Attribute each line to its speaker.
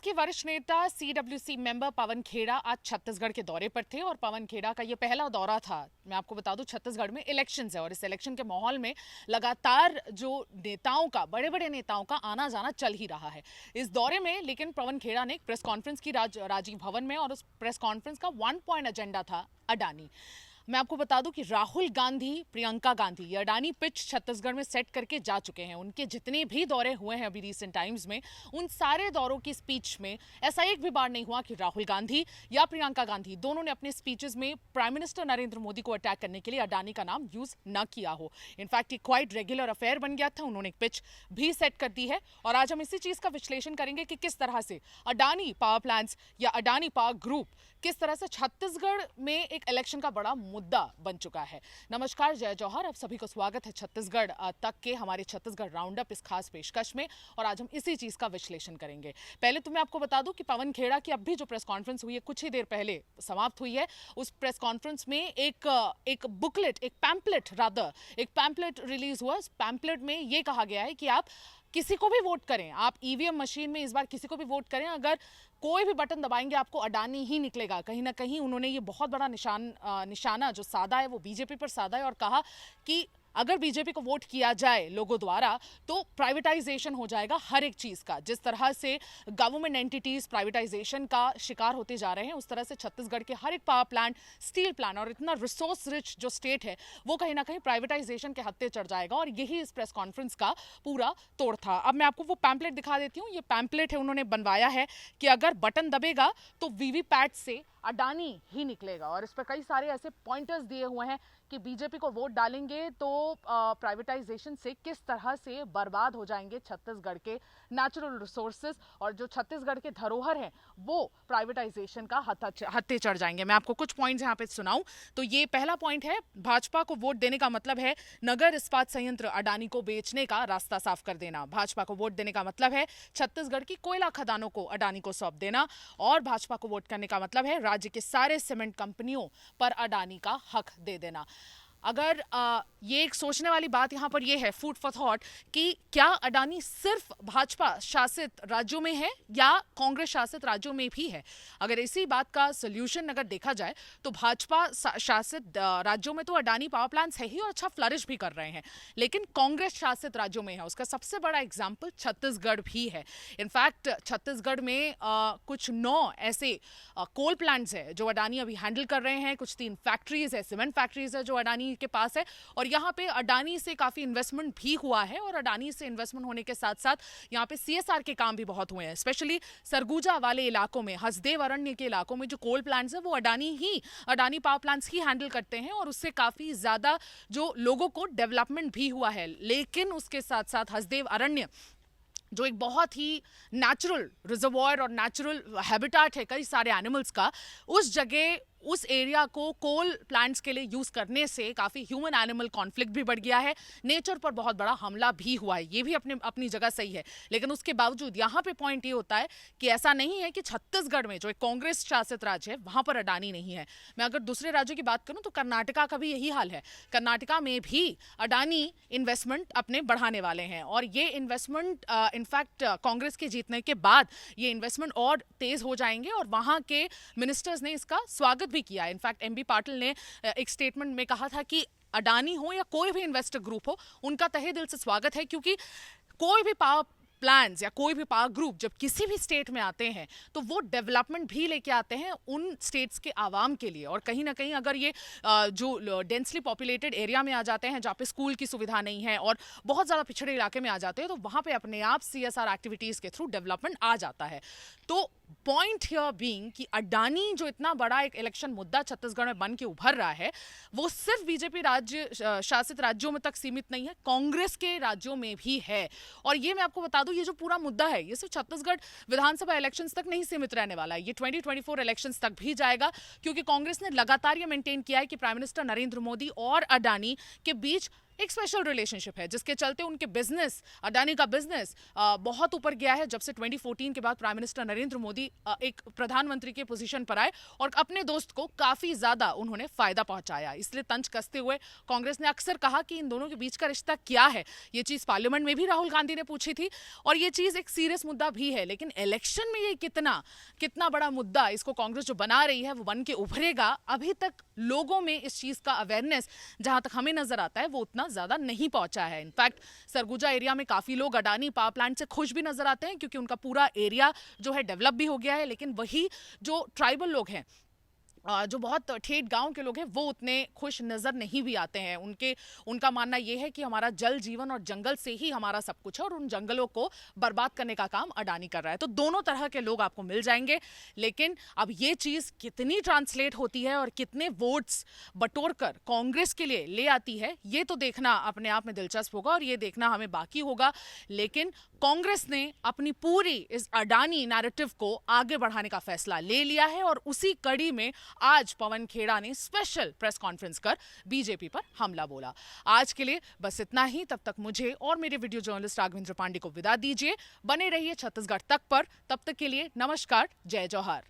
Speaker 1: के वरिष्ठ नेता सीडब्ल्यूसी मेंबर पवन खेड़ा आज छत्तीसगढ़ के दौरे पर थे और पवन खेड़ा का ये पहला दौरा था। मैं आपको बता दूं, छत्तीसगढ़ में इलेक्शंस है और इस इलेक्शन के माहौल में लगातार जो नेताओं का, बड़े बड़े नेताओं का आना जाना चल ही रहा है। इस दौरे में लेकिन पवन खेड़ा ने एक प्रेस कॉन्फ्रेंस की राजीव भवन में और उस प्रेस कॉन्फ्रेंस का 1 पॉइंट एजेंडा था अडानी। मैं आपको बता दूं कि राहुल गांधी, प्रियंका गांधी ये अडानी पिच छत्तीसगढ़ में सेट करके जा चुके हैं। उनके जितने भी दौरे हुए हैं अभी रिसेंट टाइम्स में, उन सारे दौरों की स्पीच में ऐसा एक भी बार नहीं हुआ कि राहुल गांधी या प्रियंका गांधी दोनों ने अपने स्पीचेस में प्राइम मिनिस्टर नरेंद्र मोदी को अटैक करने के लिए अडानी का नाम यूज न किया हो। इनफैक्ट ये क्वाइट रेगुलर अफेयर बन गया था। उन्होंने एक पिच भी सेट कर दी है और आज हम इसी चीज का विश्लेषण करेंगे कि किस तरह से अडानी पावर प्लांट्स या अडानी पावर ग्रुप किस तरह से छत्तीसगढ़ में एक इलेक्शन का बड़ा मुद्दा बन चुका है। नमस्कार, जय जौहर, आप सभी को स्वागत है छत्तीसगढ़ तक के हमारे छत्तीसगढ़ राउंड अप इस खास पेशकश में और आज हम इसी चीज का विश्लेषण करेंगे। पहले तो मैं आपको बता दूं कि पवन खेड़ा की अभी जो प्रेस कॉन्फ्रेंस हुई है, कुछ ही देर पहले समाप्त हुई है। उस प्रेस कॉन्फ्रेंस में एक बुकलेट, एक पैम्पलेट रिलीज हुआ। उस पैम्पलेट में यह कहा गया है कि आप किसी को भी वोट करें, आप ईवीएम मशीन में इस बार किसी को भी वोट करें, अगर कोई भी बटन दबाएंगे आपको अडानी ही निकलेगा। कहीं ना कहीं उन्होंने ये बहुत बड़ा निशाना जो साधा है वो बीजेपी पर साधा है और कहा कि अगर बीजेपी को वोट किया जाए लोगों द्वारा तो प्राइवेटाइजेशन हो जाएगा हर एक चीज का। जिस तरह से गवर्नमेंट एंटिटीज प्राइवेटाइजेशन का शिकार होते जा रहे हैं, उस तरह से छत्तीसगढ़ के हर एक पावर प्लांट, स्टील प्लांट और इतना रिसोर्स रिच जो स्टेट है वो कहीं ना कहीं प्राइवेटाइजेशन के हत्थे चढ़ जाएगा। और यही इस प्रेस कॉन्फ्रेंस का पूरा तोड़ था। अब मैं आपको वो पैम्पलेट दिखा देती हूँ। ये पैम्पलेट है, उन्होंने बनवाया है कि अगर बटन दबेगा तो वीवीपैट से अडानी ही निकलेगा और इस पर कई सारे ऐसे पॉइंटर्स दिए हुए हैं कि बीजेपी को वोट डालेंगे तो प्राइवेटाइजेशन से किस तरह से बर्बाद हो जाएंगे छत्तीसगढ़ के नेचुरल रिसोर्सेज और जो छत्तीसगढ़ के धरोहर हैं वो प्राइवेटाइजेशन का हत्थे चढ़ जाएंगे। मैं आपको कुछ पॉइंट्स यहाँ पे सुनाऊं तो ये पहला पॉइंट है, भाजपा को वोट देने का मतलब है नगर इस्पात संयंत्र अडानी को बेचने का रास्ता साफ कर देना। भाजपा को वोट देने का मतलब है छत्तीसगढ़ की कोयला खदानों को अडानी को सौंप देना और भाजपा को वोट करने का मतलब है राज्य के सारे सीमेंट कंपनियों पर अडानी का हक दे देना। अगर ये एक सोचने वाली बात यहाँ पर ये है, फूड फॉर थॉट, कि क्या अडानी सिर्फ भाजपा शासित राज्यों में है या कांग्रेस शासित राज्यों में भी है। अगर इसी बात का सोल्यूशन अगर देखा जाए तो भाजपा शासित राज्यों में तो अडानी पावर प्लांट्स है ही और अच्छा फ्लरिश भी कर रहे हैं, लेकिन कांग्रेस शासित राज्यों में है। उसका सबसे बड़ा एग्जाम्पल छत्तीसगढ़ भी है। इनफैक्ट छत्तीसगढ़ में कुछ 9 ऐसे कोल प्लांट्स है जो अडानी अभी हैंडल कर रहे हैं। कुछ 3 फैक्ट्रीज है, सीमेंट फैक्ट्रीज है जो अडानी के पास है और यहाँ पे अडानी से काफी इन्वेस्टमेंट भी हुआ है और अडानी से इन्वेस्टमेंट होने के साथ साथ यहाँ पे सीएसआर के काम भी बहुत हुए हैं। स्पेशली सरगुजा वाले इलाकों में, हसदेव अरण्य के इलाकों में जो कोल प्लांट्स है वो अडानी पावर प्लांट्स ही हैंडल करते हैं और उससे काफी ज्यादा जो लोगों को डेवलपमेंट भी हुआ है। लेकिन उसके साथ साथ हसदेव अरण्य जो एक बहुत ही नेचुरल रिजर्वॉयर और नेचुरल हैबिटेट है कई सारे एनिमल्स का, उस जगह उस एरिया को कोल प्लांट्स के लिए यूज करने से काफी ह्यूमन एनिमल कॉन्फ्लिक्ट भी बढ़ गया है, नेचर पर बहुत बड़ा हमला भी हुआ है। ये भी अपनी जगह सही है, लेकिन उसके बावजूद यहाँ पे पॉइंट ये होता है कि ऐसा नहीं है कि छत्तीसगढ़ में जो एक कांग्रेस शासित राज्य है वहां पर अडानी नहीं है। मैं अगर दूसरे राज्यों की बात करूं तो कर्नाटका का भी यही हाल है। कर्नाटका में भी अडानी इन्वेस्टमेंट अपने बढ़ाने वाले हैं और ये इन्वेस्टमेंट इनफैक्ट कांग्रेस के जीतने के बाद ये इन्वेस्टमेंट और तेज हो जाएंगे और वहां के मिनिस्टर्स ने इसका स्वागत भी किया। इनफैक्ट एमबी पाटिल ने एक स्टेटमेंट में कहा था कि अडानी हो या कोई भी इन्वेस्टर ग्रुप हो, उनका तहे दिल से स्वागत है, क्योंकि कोई भी पावर प्लान्स या कोई भी पावर ग्रुप जब किसी भी स्टेट में आते हैं तो वो डेवलपमेंट भी लेके आते हैं उन स्टेट्स के आवाम के लिए। और कहीं ना कहीं अगर ये जो डेंसली पॉपुलेटेड एरिया में आ जाते हैं जहाँ पे स्कूल की सुविधा नहीं है और बहुत ज़्यादा पिछड़े इलाके में आ जाते हैं तो वहाँ पे अपने आप सीएसआर एक्टिविटीज़ के थ्रू डेवलपमेंट आ जाता है। तो पॉइंट हियर बीइंग कि अडानी जो इतना बड़ा एक इलेक्शन मुद्दा छत्तीसगढ़ में बन के उभर रहा है वो सिर्फ बीजेपी राज्य शासित राज्यों में तक सीमित नहीं है, कांग्रेस के राज्यों में भी है। और ये मैं आपको बता दूं, ये जो पूरा मुद्दा है ये सिर्फ छत्तीसगढ़ विधानसभा इलेक्शंस तक नहीं सीमित रहने वाला है, ये 2024 इलेक्शंस तक भी जाएगा, क्योंकि कांग्रेस ने लगातार ये मेंटेन किया है कि प्राइम मिनिस्टर नरेंद्र मोदी और अडानी के बीच एक स्पेशल रिलेशनशिप है जिसके चलते उनके बिजनेस, अडानी का बिजनेस बहुत ऊपर गया है जब से 2014 के बाद प्राइम मिनिस्टर नरेंद्र मोदी एक प्रधानमंत्री के पोजीशन पर आए और अपने दोस्त को काफी ज्यादा उन्होंने फायदा पहुंचाया। इसलिए तंज कसते हुए कांग्रेस ने अक्सर कहा कि इन दोनों के बीच का रिश्ता क्या है। ये चीज पार्लियामेंट में भी राहुल गांधी ने पूछी थी और ये चीज एक सीरियस मुद्दा भी है, लेकिन इलेक्शन में ये कितना कितना बड़ा मुद्दा इसको कांग्रेस जो बना रही है वो बन के उभरेगा, अभी तक लोगों में इस चीज का अवेयरनेस जहां तक हमें नजर आता है वो उतना ज्यादा नहीं पहुंचा है। इनफैक्ट सरगुजा एरिया में काफी लोग अडानी पावर प्लांट से खुश भी नजर आते हैं क्योंकि उनका पूरा एरिया जो है डेवलप भी हो गया है, लेकिन वही जो ट्राइबल लोग हैं, जो बहुत ठेठ गांव के लोग हैं, वो उतने खुश नजर नहीं भी आते हैं। उनका मानना यह है कि हमारा जल जीवन और जंगल से ही हमारा सब कुछ है और उन जंगलों को बर्बाद करने का काम अडानी कर रहा है। तो दोनों तरह के लोग आपको मिल जाएंगे, लेकिन अब ये चीज कितनी ट्रांसलेट होती है और कितने वोट्स बटोर कर कांग्रेस के लिए ले आती है, ये तो देखना अपने आप में दिलचस्प होगा और ये देखना हमें बाकी होगा। लेकिन कांग्रेस ने अपनी पूरी इस अडानी नैरेटिव को आगे बढ़ाने का फैसला ले लिया है और उसी कड़ी में आज पवन खेड़ा ने स्पेशल प्रेस कॉन्फ्रेंस कर बीजेपी पर हमला बोला। आज के लिए बस इतना ही। तब तक मुझे और मेरे वीडियो जर्नलिस्ट राघवेंद्र पांडे को विदा दीजिए। बने रहिए छत्तीसगढ़ तक पर। तब तक के लिए नमस्कार, जय जौहर।